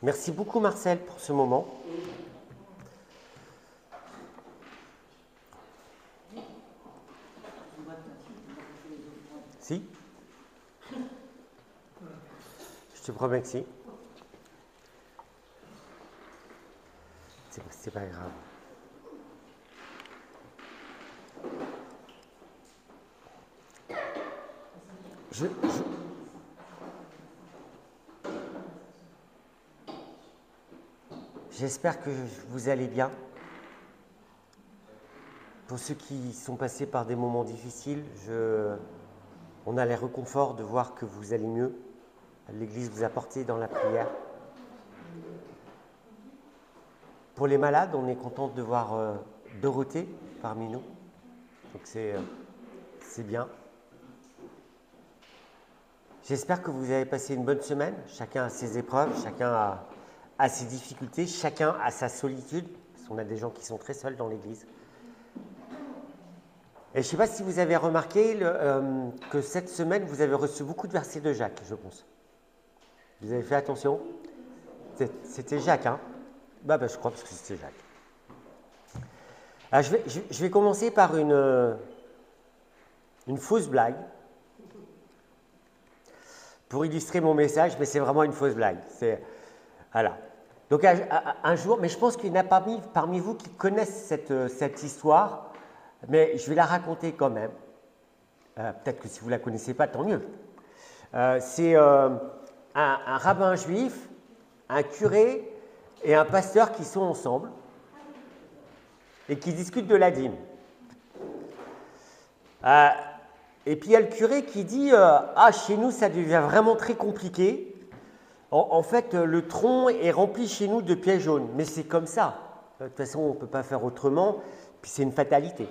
Merci beaucoup Marcel pour ce moment. Si? Je te promets que si. C'est pas grave. J'espère que vous allez bien. Pour ceux qui sont passés par des moments difficiles, on a les réconforts de voir que vous allez mieux. L'Église vous a porté dans la prière. Pour les malades, on est content de voir Dorothée parmi nous. Donc c'est bien. J'espère que vous avez passé une bonne semaine. Chacun a ses épreuves, chacun a ses difficultés, chacun a sa solitude. Parce qu'on a des gens qui sont très seuls dans l'Église. Et je ne sais pas si vous avez remarqué que cette semaine, vous avez reçu beaucoup de versets de Jacques, je pense. Vous avez fait attention? C'était Jacques, hein? Bah, je crois parce que c'était Jacques. Alors, je vais commencer par une fausse blague pour illustrer mon message, mais c'est vraiment une fausse blague. Voilà. Donc, un jour, mais je pense qu'il y en a parmi vous qui connaissent cette histoire, mais je vais la raconter quand même. Peut-être que si vous ne la connaissez pas, tant mieux. C'est un rabbin juif, un curé et un pasteur qui sont ensemble et qui discutent de la dîme. Et puis il y a le curé qui dit chez nous ça devient vraiment très compliqué. En fait, le tronc est rempli chez nous de pièges jaunes, mais c'est comme ça. De toute façon, on ne peut pas faire autrement, puis c'est une fatalité.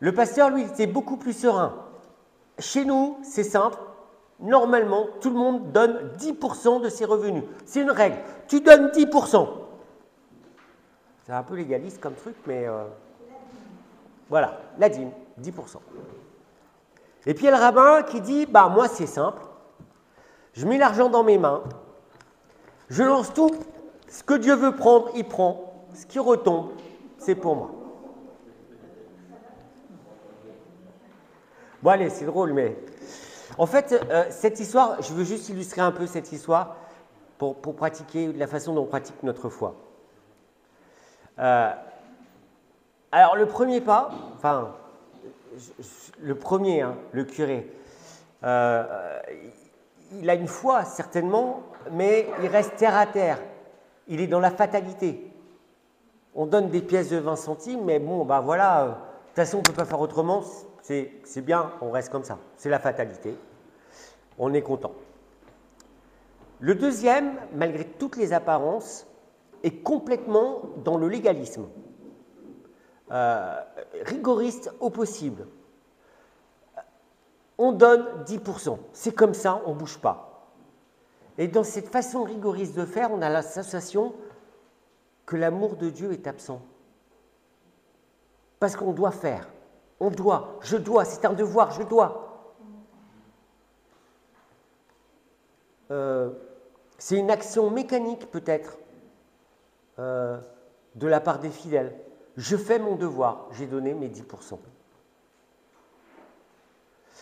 Le pasteur, lui, était beaucoup plus serein. Chez nous, c'est simple. Normalement, tout le monde donne 10% de ses revenus. C'est une règle. Tu donnes 10%. C'est un peu légaliste comme truc, mais voilà, la dîme, 10%. Et puis il y a le rabbin qui dit, moi c'est simple, je mets l'argent dans mes mains, je lance tout, ce que Dieu veut prendre, il prend, ce qui retombe, c'est pour moi. Bon allez, c'est drôle, mais... En fait, cette histoire, je veux juste illustrer un peu cette histoire pour pratiquer la façon dont on pratique notre foi. Alors, le premier pas, le premier, le curé, il a une foi, certainement, mais il reste terre à terre. Il est dans la fatalité. On donne des pièces de 20 centimes, mais bon, voilà, de toute façon, on ne peut pas faire autrement. C'est bien, on reste comme ça. C'est la fatalité. On est content. Le deuxième, malgré toutes les apparences, est complètement dans le légalisme. Rigoriste au possible. On donne 10%. C'est comme ça, on ne bouge pas. Et dans cette façon rigoriste de faire, on a la sensation que l'amour de Dieu est absent. Parce qu'on doit faire. On doit, je dois, c'est un devoir, je dois. C'est une action mécanique peut-être de la part des fidèles. Je fais mon devoir, j'ai donné mes 10%.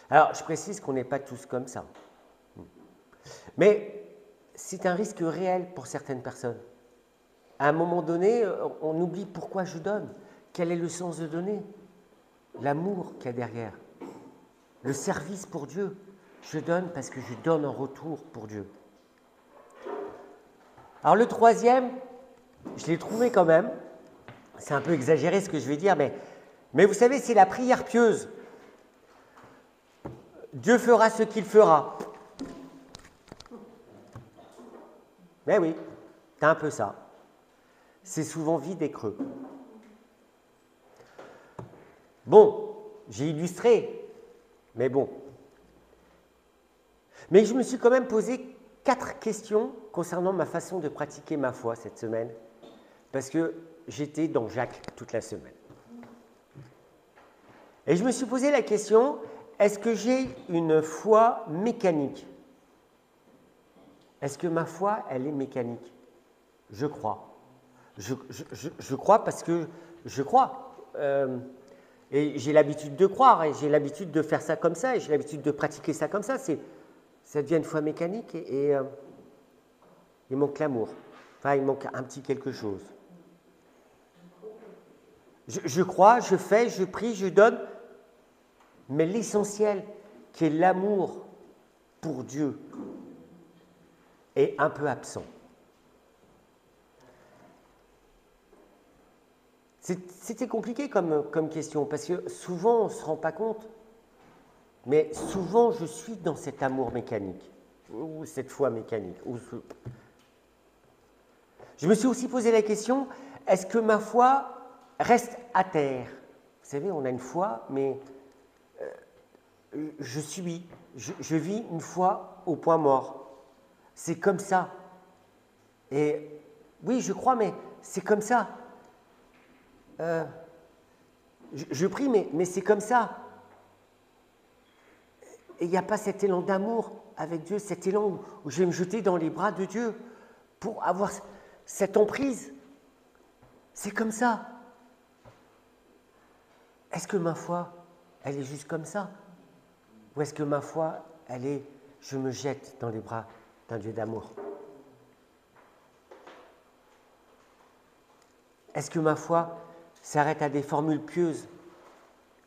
Alors, je précise qu'on n'est pas tous comme ça. Mais c'est un risque réel pour certaines personnes. À un moment donné, on oublie pourquoi je donne. Quel est le sens de donner? L'amour qu'il y a derrière. Le service pour Dieu. Je donne parce que je donne en retour pour Dieu. Alors le troisième, je l'ai trouvé quand même, c'est un peu exagéré ce que je vais dire, mais vous savez, c'est la prière pieuse. Dieu fera ce qu'il fera. Mais oui, c'est un peu ça. C'est souvent vide et creux. Bon, j'ai illustré, mais bon. Mais je me suis quand même posé 4 questions concernant ma façon de pratiquer ma foi cette semaine, parce que j'étais dans Jacques toute la semaine. Et je me suis posé la question, est-ce que j'ai une foi mécanique? Est-ce que ma foi, elle est mécanique? Je crois. Je crois parce que je crois. Et j'ai l'habitude de croire, et j'ai l'habitude de faire ça comme ça, et j'ai l'habitude de pratiquer ça comme ça. Ça devient une foi mécanique, et il manque l'amour. Enfin, il manque un petit quelque chose. Je crois, je fais, je prie, je donne, mais l'essentiel, qui est l'amour pour Dieu, est un peu absent. C'était compliqué comme question, parce que souvent on ne se rend pas compte, mais souvent je suis dans cet amour mécanique, ou cette foi mécanique. Je me suis aussi posé la question, est-ce que ma foi reste à terre? Vous savez, on a une foi, mais je subis, je vis une foi au point mort. C'est comme ça. Et oui, je crois, mais c'est comme ça. Je prie, mais c'est comme ça. Et il n'y a pas cet élan d'amour avec Dieu, cet élan où je vais me jeter dans les bras de Dieu pour avoir cette emprise. C'est comme ça. Est-ce que ma foi, elle est juste comme ça? Ou est-ce que ma foi, elle est, je me jette dans les bras d'un Dieu d'amour? Est-ce que ma foi s'arrête à des formules pieuses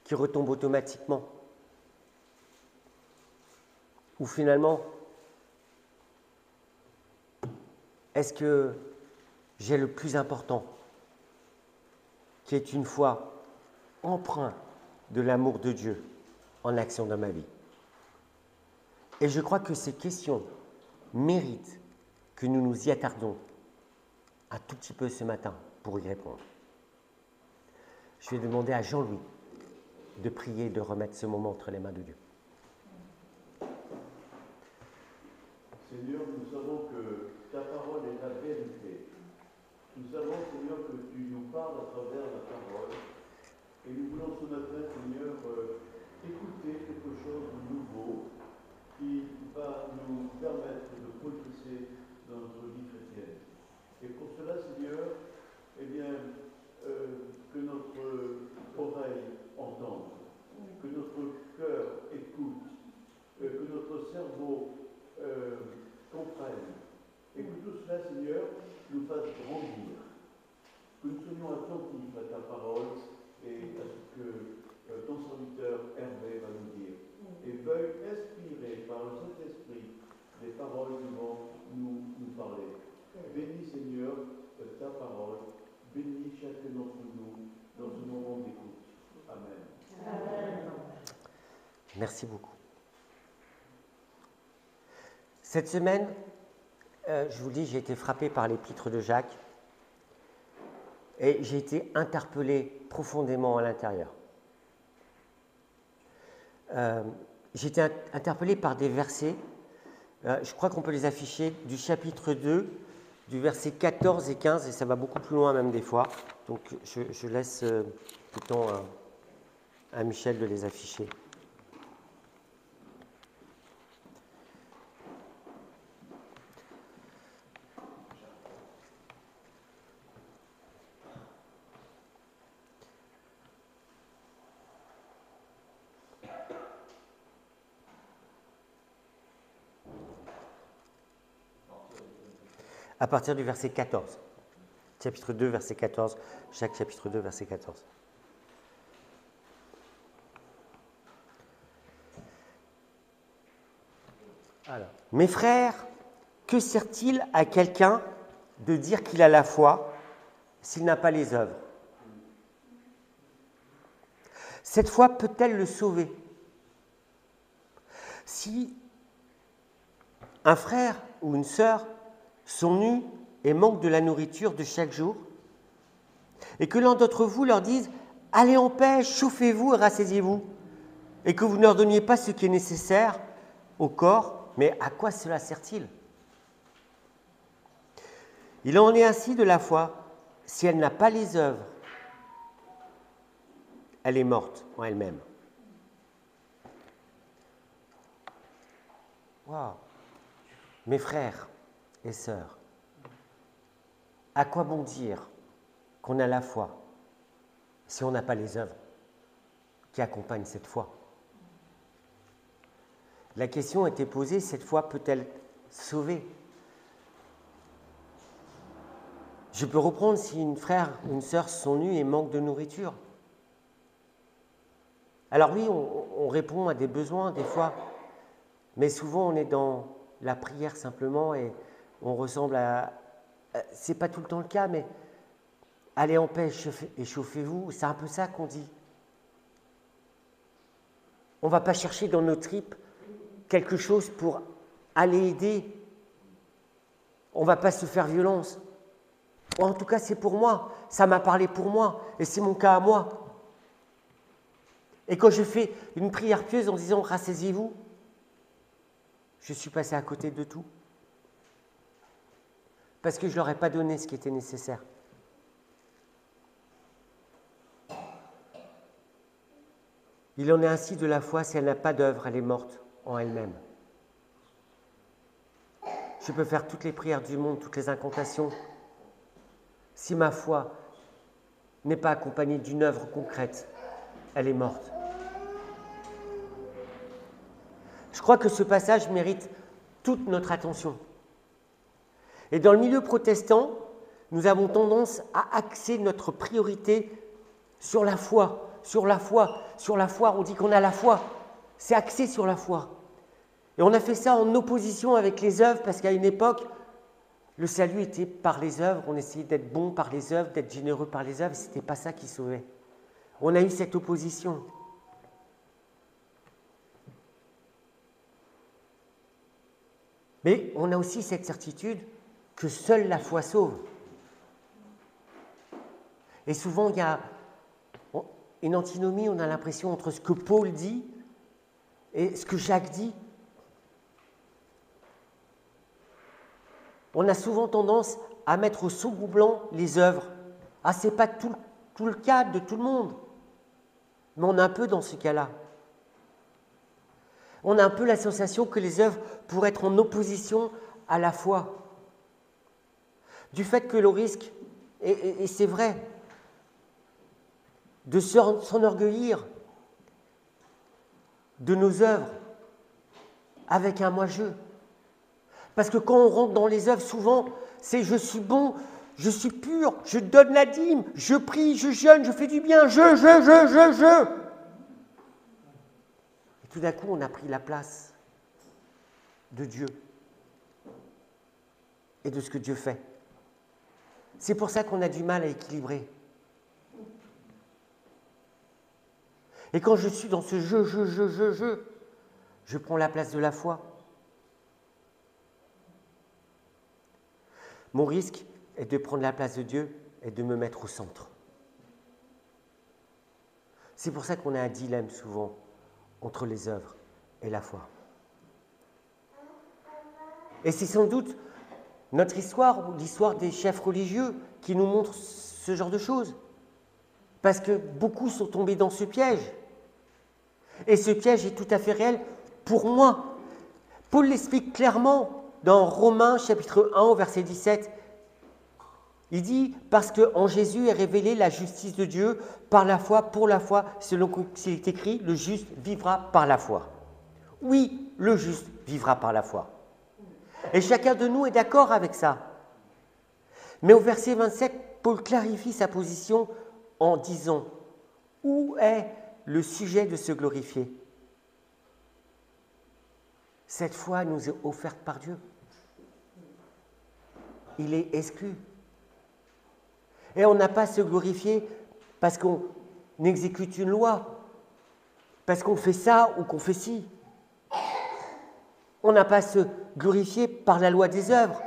qui retombent automatiquement? Ou finalement, est-ce que j'ai le plus important, qui est une foi empreinte de l'amour de Dieu en action dans ma vie? Et je crois que ces questions méritent que nous nous y attardons un tout petit peu ce matin pour y répondre. Je vais demander à Jean-Louis de prier, de remettre ce moment entre les mains de Dieu. Seigneur, nous savons que ta parole est la vérité. Nous savons, Seigneur, que tu nous parles à travers la parole. Et nous voulons ce matin, Seigneur, écouter quelque chose de nouveau qui va nous permettre de progresser dans notre vie chrétienne. Et pour cela, Seigneur, eh bien, que notre oreille entende, que notre cœur écoute, que notre cerveau comprenne, et que tout cela, Seigneur, nous fasse grandir, que nous soyons attentifs à ta parole et à ce que ton serviteur Hervé va nous dire, et veuille inspirer par le Saint-Esprit des paroles qui vont nous parler. Bénis, Seigneur, ta parole, bénis chacun d'entre nous dans ce moment d'écoute. Amen. Amen. Merci beaucoup. Cette semaine, je vous dis, j'ai été frappé par l'épître de Jacques et j'ai été interpellé profondément à l'intérieur. J'ai été interpellé par des versets, je crois qu'on peut les afficher, du chapitre 2, du verset 14 et 15, et ça va beaucoup plus loin même des fois, donc je laisse tout le temps à Michel de les afficher. À partir du verset 14. Chapitre 2, verset 14. Chaque chapitre 2, verset 14. Alors, mes frères, que sert-il à quelqu'un de dire qu'il a la foi s'il n'a pas les œuvres? Cette foi peut-elle le sauver? Si un frère ou une sœur sont nus et manquent de la nourriture de chaque jour, et que l'un d'entre vous leur dise « Allez en paix, chauffez-vous et rassasiez-vous », et que vous ne leur donniez pas ce qui est nécessaire au corps, mais à quoi cela sert-il? Il en est ainsi de la foi. Si elle n'a pas les œuvres, elle est morte en elle-même. Waouh! Mes frères, et sœurs, à quoi bon dire qu'on a la foi si on n'a pas les œuvres qui accompagnent cette foi? La question était posée, cette foi peut-elle sauver? Je peux reprendre si un frère ou une sœur sont nus et manquent de nourriture. Alors oui, on répond à des besoins des fois, mais souvent on est dans la prière simplement et on ressemble à... C'est pas tout le temps le cas, mais allez en paix, échauffez-vous, c'est un peu ça qu'on dit. On ne va pas chercher dans nos tripes quelque chose pour aller aider. On ne va pas se faire violence. Ou en tout cas, c'est pour moi. Ça m'a parlé pour moi. Et c'est mon cas à moi. Et quand je fais une prière pieuse en disant « rassasiez-vous », je suis passé à côté de tout. Parce que je ne leur ai pas donné ce qui était nécessaire. Il en est ainsi de la foi, si elle n'a pas d'œuvre, elle est morte en elle-même. Je peux faire toutes les prières du monde, toutes les incantations. Si ma foi n'est pas accompagnée d'une œuvre concrète, elle est morte. Je crois que ce passage mérite toute notre attention. Et dans le milieu protestant, nous avons tendance à axer notre priorité sur la foi, sur la foi, sur la foi. On dit qu'on a la foi. C'est axé sur la foi. Et on a fait ça en opposition avec les œuvres, parce qu'à une époque, le salut était par les œuvres. On essayait d'être bon par les œuvres, d'être généreux par les œuvres. Ce n'était pas ça qui sauvait. On a eu cette opposition. Mais on a aussi cette certitude que seule la foi sauve. Et souvent, il y a une antinomie, on a l'impression, entre ce que Paul dit et ce que Jacques dit. On a souvent tendance à mettre au second plan les œuvres. Ah, ce n'est pas tout le cas de tout le monde, mais on est un peu dans ce cas-là. On a un peu la sensation que les œuvres pourraient être en opposition à la foi. Du fait que l'on risque, et c'est vrai, de s'enorgueillir de nos œuvres avec un moi-je. Parce que quand on rentre dans les œuvres, souvent, c'est je suis bon, je suis pur, je donne la dîme, je prie, je jeûne, je fais du bien, je. Et tout d'un coup, on a pris la place de Dieu et de ce que Dieu fait. C'est pour ça qu'on a du mal à équilibrer. Et quand je suis dans ce je prends la place de la foi. Mon risque est de prendre la place de Dieu et de me mettre au centre. C'est pour ça qu'on a un dilemme souvent entre les œuvres et la foi. Et c'est sans doute notre histoire, ou l'histoire des chefs religieux, qui nous montre ce genre de choses. Parce que beaucoup sont tombés dans ce piège. Et ce piège est tout à fait réel pour moi. Paul l'explique clairement dans Romains chapitre 1 au verset 17. Il dit « Parce qu'en Jésus est révélée la justice de Dieu par la foi, pour la foi, selon qu'il est écrit, le juste vivra par la foi. » Oui, le juste vivra par la foi. Et chacun de nous est d'accord avec ça. Mais au verset 27, Paul clarifie sa position en disant « Où est le sujet de se glorifier ?» Cette foi nous est offerte par Dieu. Il est exclu. Et on n'a pas à se glorifier parce qu'on exécute une loi, parce qu'on fait ça ou qu'on fait ci. On n'a pas à se glorifier par la loi des œuvres,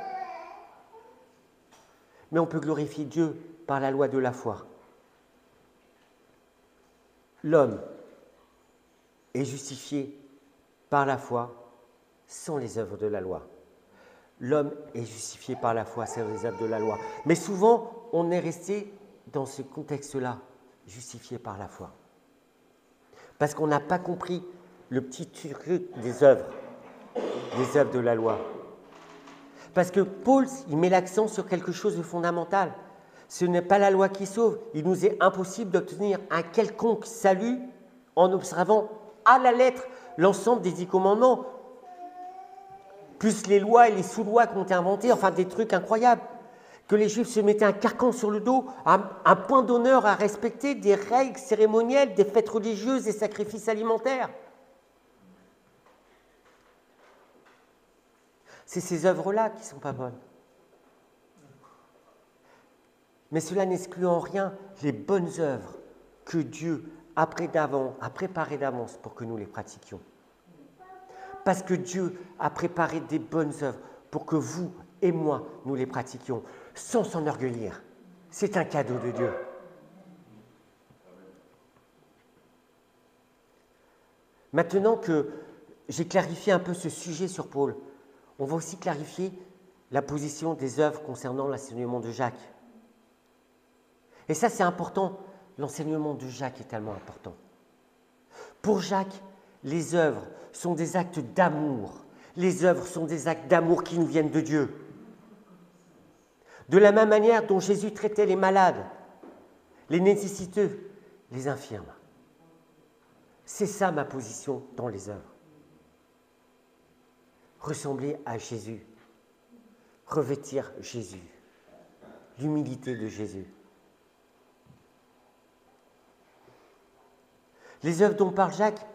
mais on peut glorifier Dieu par la loi de la foi. L'homme est justifié par la foi sans les œuvres de la loi. L'homme est justifié par la foi sans les œuvres de la loi. Mais souvent, on est resté dans ce contexte-là, justifié par la foi. Parce qu'on n'a pas compris le petit truc des œuvres de la loi. Parce que Paul, il met l'accent sur quelque chose de fondamental. Ce n'est pas la loi qui sauve. Il nous est impossible d'obtenir un quelconque salut en observant à la lettre l'ensemble des 10 commandements, plus les lois et les sous-lois qui ont été inventées, enfin des trucs incroyables. Que les Juifs se mettaient un carcan sur le dos, un point d'honneur à respecter, des règles cérémonielles, des fêtes religieuses, des sacrifices alimentaires. C'est ces œuvres-là qui ne sont pas bonnes. Mais cela n'exclut en rien les bonnes œuvres que Dieu a préparées d'avance pour que nous les pratiquions. Parce que Dieu a préparé des bonnes œuvres pour que vous et moi, nous les pratiquions, sans s'enorgueillir. C'est un cadeau de Dieu. Maintenant que j'ai clarifié un peu ce sujet sur Paul, on va aussi clarifier la position des œuvres concernant l'enseignement de Jacques. Et ça, c'est important. L'enseignement de Jacques est tellement important. Pour Jacques, les œuvres sont des actes d'amour. Les œuvres sont des actes d'amour qui nous viennent de Dieu. De la même manière dont Jésus traitait les malades, les nécessiteux, les infirmes. C'est ça ma position dans les œuvres. Ressembler à Jésus, revêtir Jésus, l'humilité de Jésus. Les œuvres dont parle Jacques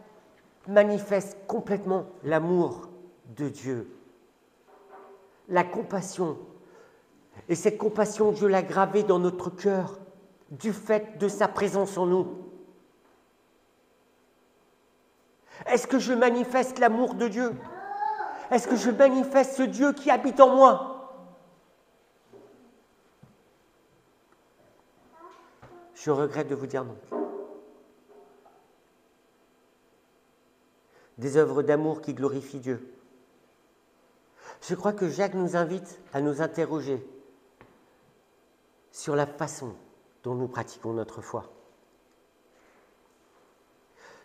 manifestent complètement l'amour de Dieu, la compassion. Et cette compassion, Dieu l'a gravée dans notre cœur du fait de sa présence en nous. Est-ce que je manifeste l'amour de Dieu? Est-ce que je manifeste ce Dieu qui habite en moi? Je regrette de vous dire non. Des œuvres d'amour qui glorifient Dieu. Je crois que Jacques nous invite à nous interroger sur la façon dont nous pratiquons notre foi.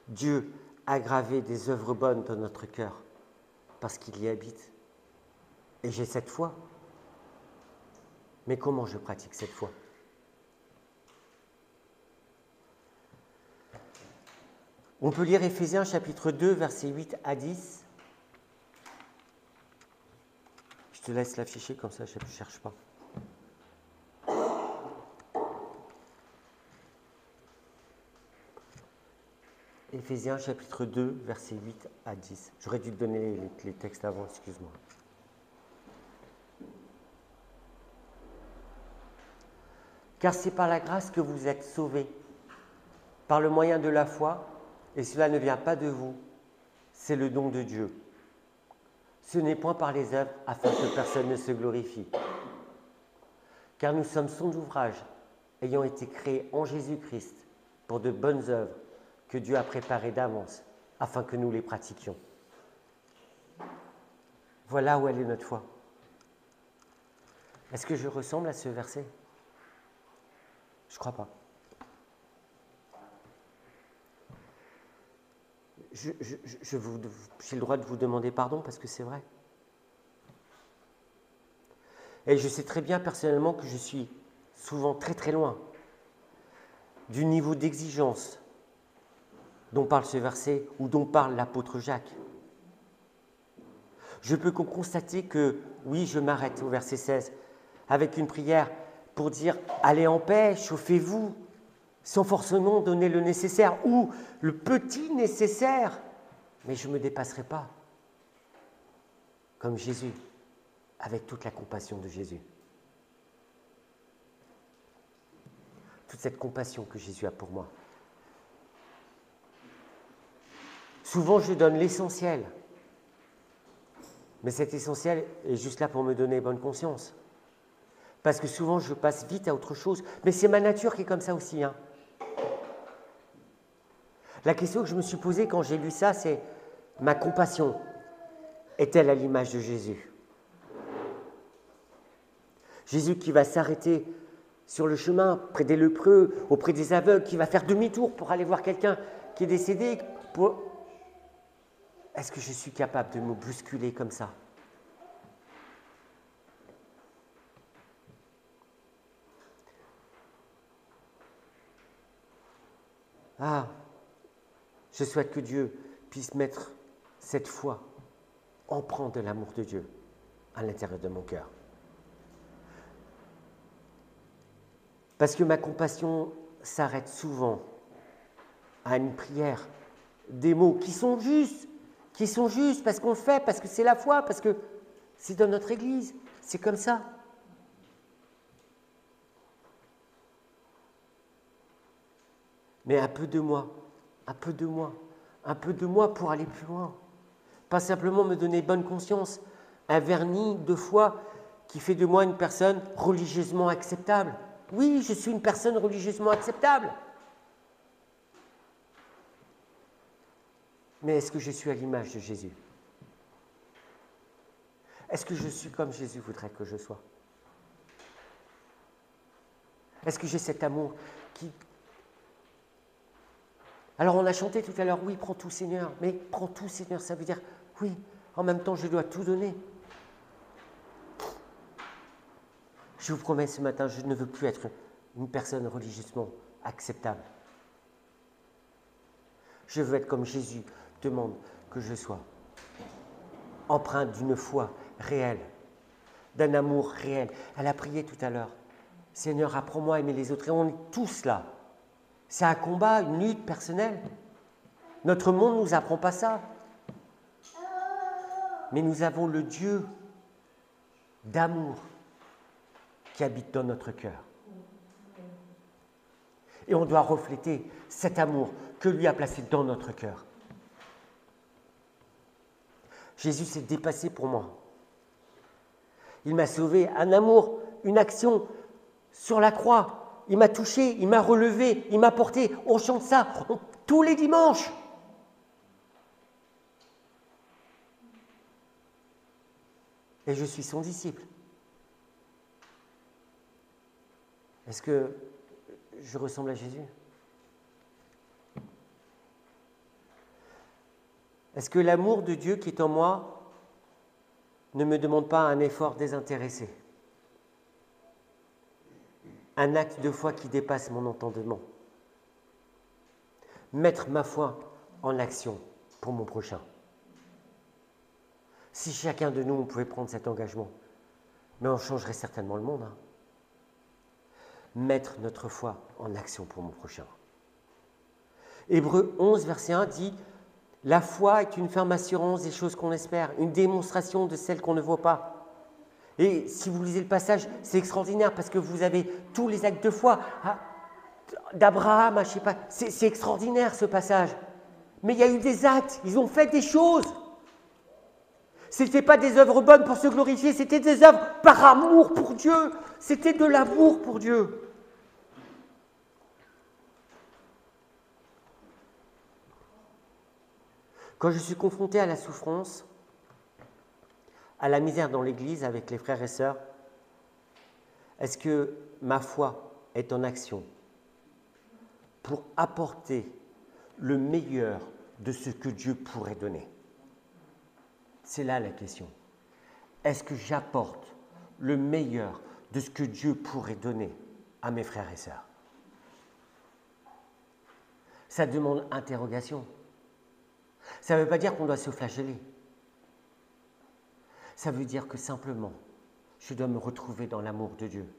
Dieu a gravé des œuvres bonnes dans notre cœur parce qu'il y habite. Et j'ai cette foi. Mais comment je pratique cette foi? On peut lire Éphésiens chapitre 2, versets 8 à 10. Je te laisse l'afficher comme ça, je ne cherche pas. Éphésiens chapitre 2, versets 8 à 10. J'aurais dû te donner les textes avant, excuse-moi. Car c'est par la grâce que vous êtes sauvés, par le moyen de la foi, et cela ne vient pas de vous, c'est le don de Dieu. Ce n'est point par les œuvres, afin que personne ne se glorifie. Car nous sommes son ouvrage, ayant été créés en Jésus-Christ pour de bonnes œuvres que Dieu a préparées d'avance, afin que nous les pratiquions. Voilà où elle est notre foi. Est-ce que je ressemble à ce verset? Je ne crois pas. J'ai le droit de vous demander pardon parce que c'est vrai. Et je sais très bien personnellement que je suis souvent très très loin du niveau d'exigence dont parle ce verset ou dont parle l'apôtre Jacques. Je peux constater que, oui, je m'arrête au verset 16 avec une prière pour dire « Allez en paix, chauffez-vous », sans forcément donner le nécessaire ou le petit nécessaire, mais je ne me dépasserai pas, comme Jésus, avec toute la compassion de Jésus. Toute cette compassion que Jésus a pour moi. Souvent, je donne l'essentiel, mais cet essentiel est juste là pour me donner bonne conscience. Parce que souvent, je passe vite à autre chose, mais c'est ma nature qui est comme ça aussi, hein. La question que je me suis posée quand j'ai lu ça, c'est ma compassion est-elle à l'image de Jésus? Jésus qui va s'arrêter sur le chemin, près des lépreux, auprès des aveugles, qui va faire demi-tour pour aller voir quelqu'un qui est décédé. Est-ce que je suis capable de me bousculer comme ça? Ah, je souhaite que Dieu puisse mettre cette foi, empreinte de l'amour de Dieu, à l'intérieur de mon cœur. Parce que ma compassion s'arrête souvent à une prière, des mots qui sont justes parce qu'on le fait, parce que c'est la foi, parce que c'est dans notre Église, c'est comme ça. Mais un peu de moi pour aller plus loin. Pas simplement me donner bonne conscience, un vernis de foi qui fait de moi une personne religieusement acceptable. Oui, je suis une personne religieusement acceptable. Mais est-ce que je suis à l'image de Jésus? Est-ce que je suis comme Jésus voudrait que je sois? Est-ce que j'ai cet amour qui... Alors on a chanté tout à l'heure, oui, prends tout Seigneur, mais prends tout Seigneur, ça veut dire, oui, en même temps je dois tout donner. Je vous promets ce matin, je ne veux plus être une personne religieusement acceptable. Je veux être comme Jésus demande que je sois, empreinte d'une foi réelle, d'un amour réel. Elle a prié tout à l'heure, Seigneur, apprends-moi à aimer les autres. Et on est tous là. C'est un combat, une lutte personnelle. Notre monde ne nous apprend pas ça. Mais nous avons le Dieu d'amour qui habite dans notre cœur. Et on doit refléter cet amour que lui a placé dans notre cœur. Jésus s'est dépassé pour moi. Il m'a sauvé, un amour, une action sur la croix. Il m'a touché, il m'a relevé, il m'a porté. On chante ça tous les dimanches. Et je suis son disciple. Est-ce que je ressemble à Jésus? Est-ce que l'amour de Dieu qui est en moi ne me demande pas un effort désintéressé? Un acte de foi qui dépasse mon entendement. Mettre ma foi en action pour mon prochain. Si chacun de nous, on pouvait prendre cet engagement, mais on changerait certainement le monde. Mettre notre foi en action pour mon prochain. Hébreux 11, verset 1 dit « La foi est une ferme assurance des choses qu'on espère, une démonstration de celles qu'on ne voit pas. » Et si vous lisez le passage, c'est extraordinaire parce que vous avez tous les actes de foi d'Abraham, je sais pas, c'est extraordinaire ce passage. Mais il y a eu des actes, ils ont fait des choses. Ce n'était pas des œuvres bonnes pour se glorifier, c'était des œuvres par amour pour Dieu. C'était de l'amour pour Dieu. Quand je suis confronté à la souffrance, à la misère dans l'Église avec les frères et sœurs, est-ce que ma foi est en action pour apporter le meilleur de ce que Dieu pourrait donner? C'est là la question. Est-ce que j'apporte le meilleur de ce que Dieu pourrait donner à mes frères et sœurs? Ça demande interrogation. Ça ne veut pas dire qu'on doit se flageller. Ça veut dire que simplement, je dois me retrouver dans l'amour de Dieu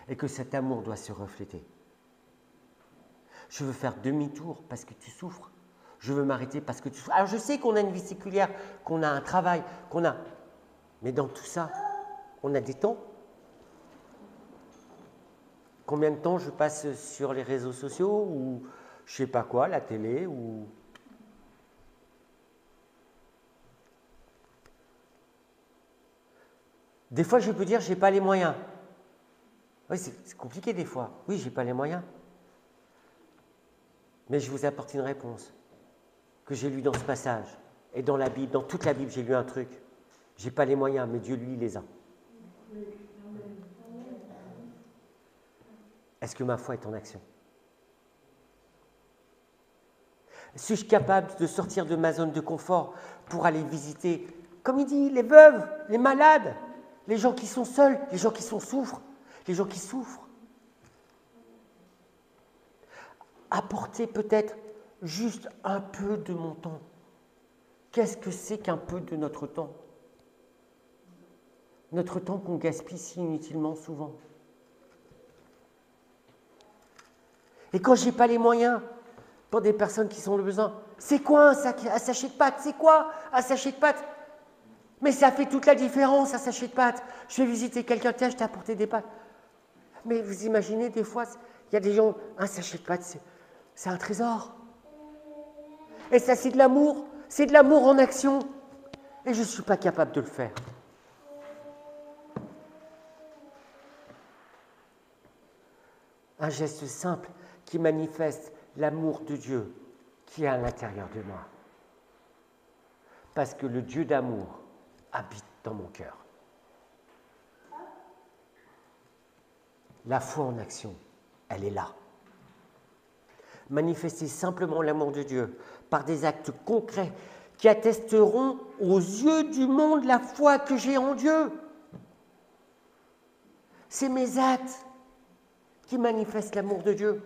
et que cet amour doit se refléter. Je veux faire demi-tour parce que tu souffres. Je veux m'arrêter parce que tu souffres. Alors je sais qu'on a une vie séculière, qu'on a un travail, qu'on a... Mais dans tout ça, on a des temps. Combien de temps je passe sur les réseaux sociaux ou je sais pas quoi, la télé ou... Des fois, je peux dire, je n'ai pas les moyens. Oui, c'est compliqué des fois. Oui, je n'ai pas les moyens. Mais je vous apporte une réponse que j'ai lue dans ce passage. Et dans la Bible, dans toute la Bible, j'ai lu un truc. Je n'ai pas les moyens, mais Dieu, lui, il les a. Est-ce que ma foi est en action? Suis-je capable de sortir de ma zone de confort pour aller visiter, comme il dit, les veuves, les malades, les gens qui sont seuls, les gens qui souffrent, les gens qui souffrent. apporter peut-être juste un peu de mon temps. Qu'est-ce que c'est qu'un peu de notre temps? Notre temps qu'on gaspille si inutilement souvent. Et quand je n'ai pas les moyens, pour des personnes qui sont le besoin, c'est quoi un sachet de pâtes? C'est quoi un sachet de pâtes? Mais ça fait toute la différence, un sachet de pâtes. Je vais visiter quelqu'un, tiens, je t'ai apporté des pâtes. Mais vous imaginez, des fois, il y a des gens, un sachet de pâtes, c'est un trésor. Et ça, c'est de l'amour en action. Et je ne suis pas capable de le faire. Un geste simple qui manifeste l'amour de Dieu qui est à l'intérieur de moi. Parce que le Dieu d'amour habite dans mon cœur. La foi en action, elle est là. Manifester simplement l'amour de Dieu par des actes concrets qui attesteront aux yeux du monde la foi que j'ai en Dieu. C'est mes actes qui manifestent l'amour de Dieu.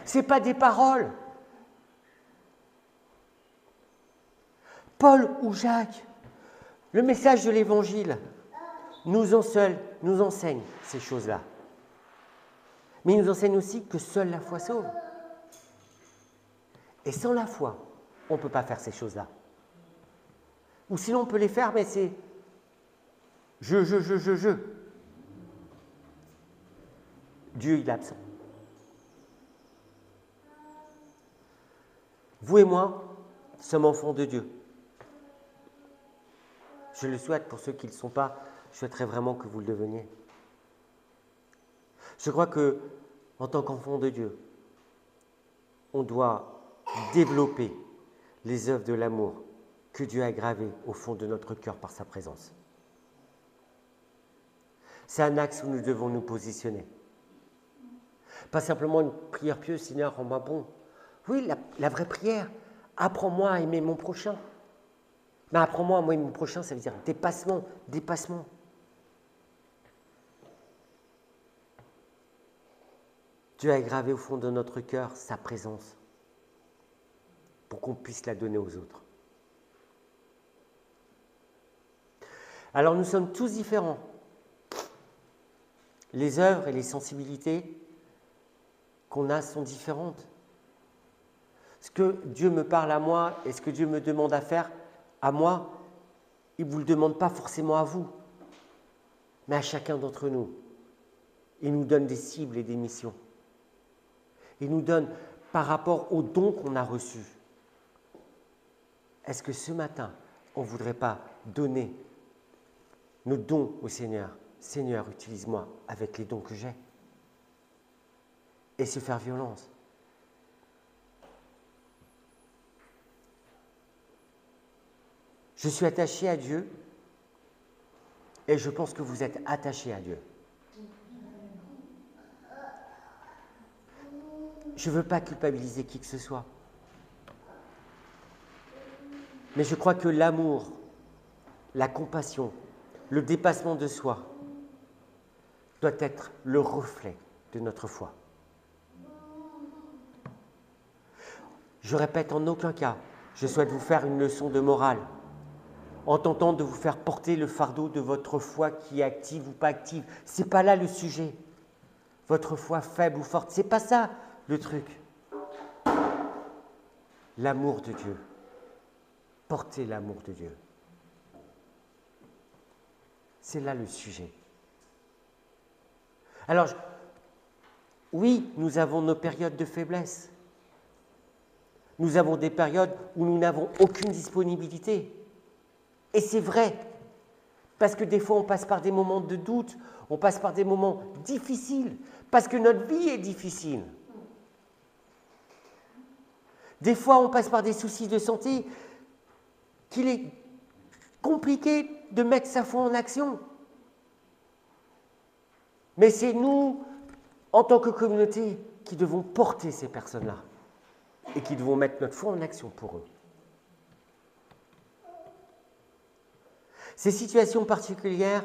Ce n'est pas des paroles. Paul ou Jacques, le message de l'Évangile nous enseigne ces choses-là. Mais il nous enseigne aussi que seule la foi sauve. Et sans la foi, on ne peut pas faire ces choses-là. Ou sinon on peut les faire, mais c'est je. Dieu, il est absent. Vous et moi sommes enfants de Dieu. Je le souhaite pour ceux qui ne le sont pas, je souhaiterais vraiment que vous le deveniez. Je crois que, en tant qu'enfant de Dieu, on doit développer les œuvres de l'amour que Dieu a gravées au fond de notre cœur par sa présence. C'est un axe où nous devons nous positionner. Pas simplement une prière pieuse, Seigneur, rends-moi bon. Oui, la vraie prière, apprends-moi à aimer mon prochain. Mais apprends-moi à aimer mon prochain, ça veut dire dépassement. Dieu a gravé au fond de notre cœur sa présence pour qu'on puisse la donner aux autres. Alors nous sommes tous différents. Les œuvres et les sensibilités qu'on a sont différentes. Ce que Dieu me parle à moi et ce que Dieu me demande à faire à moi, il ne vous le demande pas forcément à vous, mais à chacun d'entre nous. Il nous donne des cibles et des missions. Il nous donne par rapport aux dons qu'on a reçus. Est-ce que ce matin, on ne voudrait pas donner nos dons au Seigneur? Seigneur, utilise-moi avec les dons que j'ai. Et se faire violence. Je suis attaché à Dieu et je pense que vous êtes attachés à Dieu. Je ne veux pas culpabiliser qui que ce soit. Mais je crois que l'amour, la compassion, le dépassement de soi doit être le reflet de notre foi. Je répète, en aucun cas, je souhaite vous faire une leçon de morale en tentant de vous faire porter le fardeau de votre foi qui est active ou pas active. Ce n'est pas là le sujet. Votre foi faible ou forte, ce n'est pas ça le truc. L'amour de Dieu. Portez l'amour de Dieu. C'est là le sujet. Alors, oui, nous avons nos périodes de faiblesse. Nous avons des périodes où nous n'avons aucune disponibilité. Et c'est vrai, parce que des fois on passe par des moments de doute, on passe par des moments difficiles, parce que notre vie est difficile. Des fois on passe par des soucis de santé qu'il est compliqué de mettre sa foi en action. Mais c'est nous, en tant que communauté, qui devons porter ces personnes-là et qui devons mettre notre foi en action pour eux. Ces situations particulières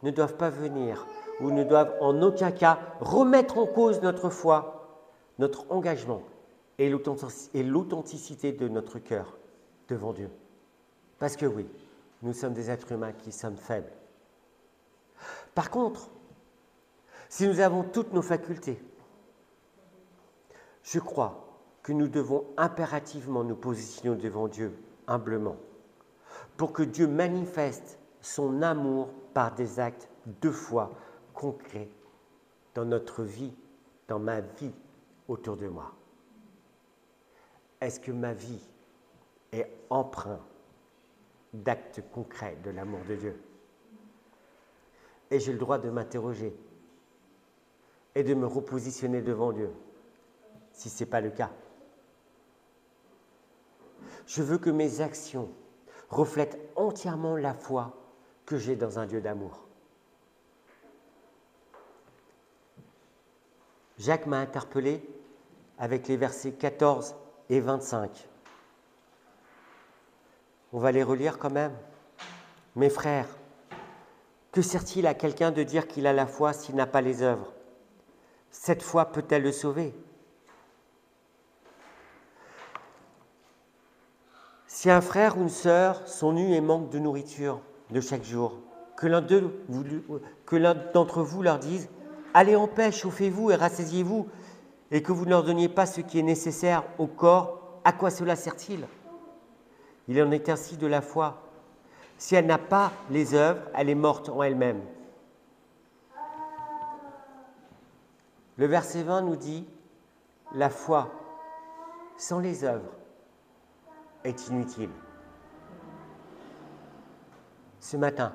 ne doivent pas venir ou ne doivent en aucun cas remettre en cause notre foi notre engagement et l'authenticité de notre cœur devant Dieu. Parce que oui, nous sommes des êtres humains qui sommes faibles. Par contre, si nous avons toutes nos facultés, je crois que nous devons impérativement nous positionner devant Dieu humblement pour que Dieu manifeste son amour par des actes de foi concrets dans notre vie, dans ma vie autour de moi. Est-ce que ma vie est empreinte d'actes concrets de l'amour de Dieu? Et j'ai le droit de m'interroger et de me repositionner devant Dieu, si ce n'est pas le cas. Je veux que mes actions reflètent entièrement la foi que j'ai dans un Dieu d'amour. Jacques m'a interpellé avec les versets 14 et 25. On va les relire quand même. Mes frères, que sert-il à quelqu'un de dire qu'il a la foi s'il n'a pas les œuvres? Cette foi peut-elle le sauver? Si un frère ou une sœur sont nus et manquent de nourriture de chaque jour, que l'un d'entre vous leur dise « Allez en paix, chauffez-vous et rassasiez-vous » et que vous ne leur donniez pas ce qui est nécessaire au corps, à quoi cela sert-il? Il en est ainsi de la foi. Si elle n'a pas les œuvres, elle est morte en elle-même. Le verset 20 nous dit « La foi sans les œuvres est inutile. » Ce matin,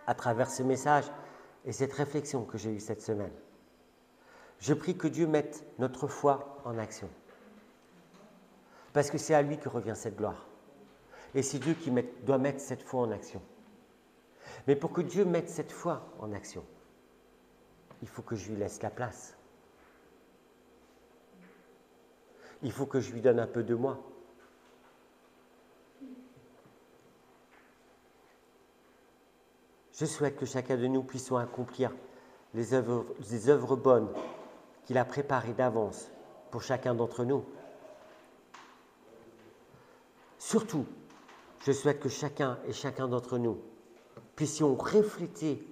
à travers ce message et cette réflexion que j'ai eue cette semaine, je prie que Dieu mette notre foi en action. Parce que c'est à lui que revient cette gloire. Et c'est Dieu qui doit mettre cette foi en action. Mais pour que Dieu mette cette foi en action, il faut que je lui laisse la place. Il faut que je lui donne un peu de moi. Je souhaite que chacun de nous puissions accomplir les œuvres bonnes qu'il a préparées d'avance pour chacun d'entre nous. Surtout, je souhaite que chacun et chacun d'entre nous puissions refléter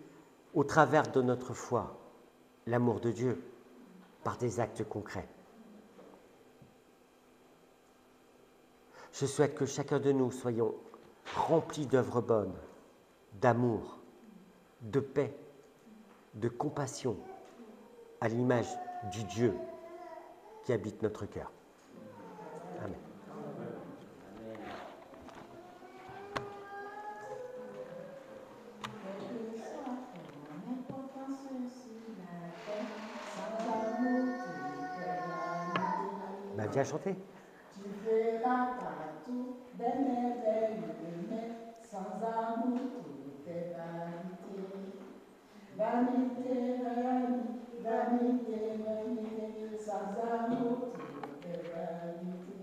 au travers de notre foi l'amour de Dieu par des actes concrets. Je souhaite que chacun de nous soyons remplis d'œuvres bonnes, d'amour, de paix, de compassion, à l'image du Dieu qui habite notre cœur. Amen. Viens chanter. Tu fais la partout, des merveilles, mais sans amour, tout est vanité. Vanité, vanité, vanité, sans amour, tout est vanité.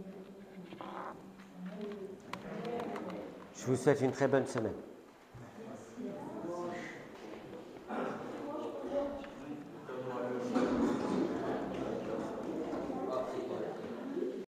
Je vous souhaite une très bonne semaine.